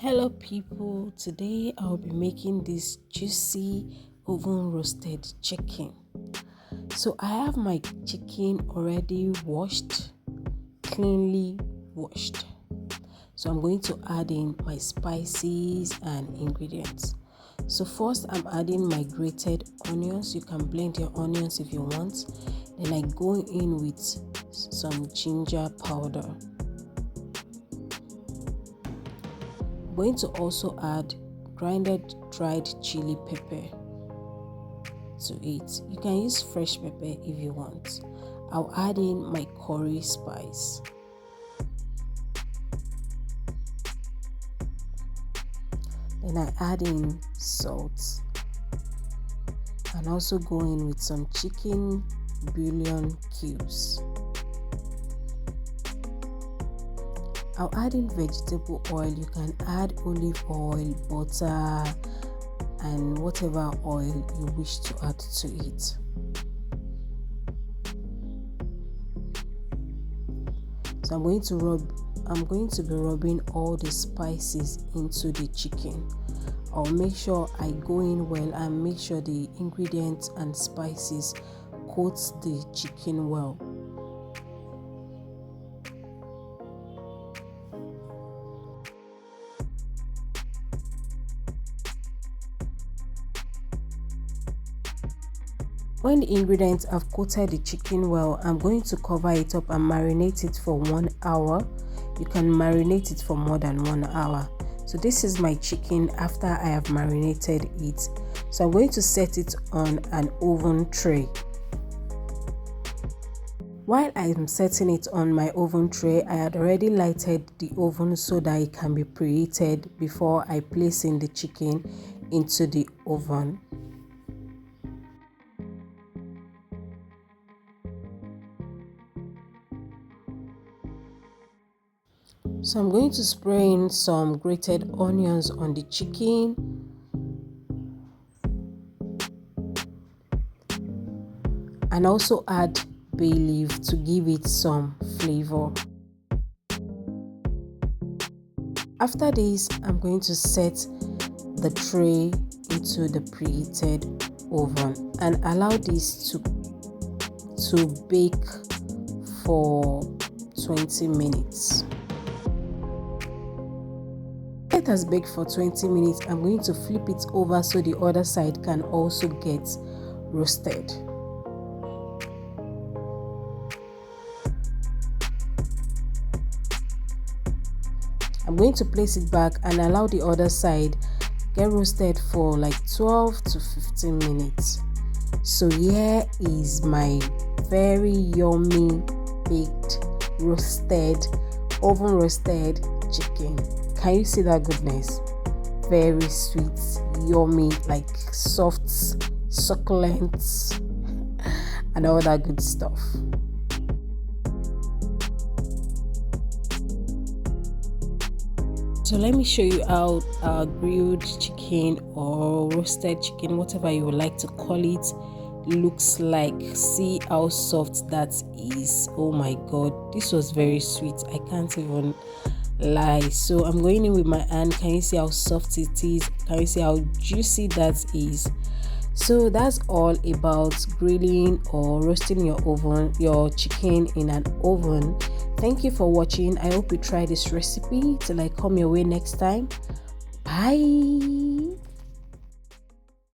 Hello people, today I'll be making this juicy oven roasted chicken. So I have my chicken already washed, cleanly washed. So I'm going to add in my spices and ingredients. So first I'm adding my grated onions. You can blend your onions if you want. Then I go in with some ginger powder. Going to also add grinded dried chili pepper to it. You can use fresh pepper if you want. I'll add in my curry spice. Then I add in salt and also go in with some chicken bouillon cubes. I'll add in vegetable oil. You can add olive oil, butter, and whatever oil you wish to add to it. So I'm going to be rubbing all the spices into the chicken. I'll make sure I go in well and make sure the ingredients and spices coat the chicken well. When the ingredients have coated the chicken well, I'm going to cover it up and marinate it for 1 hour. You can marinate it for more than 1 hour. So this is my chicken after I have marinated it. So I'm going to set it on an oven tray. While I am setting it on my oven tray, I had already lighted the oven so that it can be preheated before I place in the chicken into the oven. So I'm going to spray in some grated onions on the chicken. And also add bay leaf to give it some flavor. After this, I'm going to set the tray into the preheated oven and allow this to bake for 20 minutes. It has baked for 20 minutes. I'm going to flip it over so the other side can also get roasted. I'm going to place it back and allow the other side get roasted for like 12 to 15 minutes. So here is my very yummy baked oven roasted chicken. Can you see that goodness? Very sweet, yummy, like soft, succulent, and all that good stuff. So let me show you how our grilled chicken or roasted chicken, whatever you would like to call it, looks like. See how soft that is. Oh my god, this was very sweet. I can't even lie. So I'm going in with my hand. Can you see how soft it is? Can you see how juicy that is? So that's all about grilling or roasting your chicken in an oven. Thank you for watching. I hope you try this recipe. Till I come your way next time. Bye.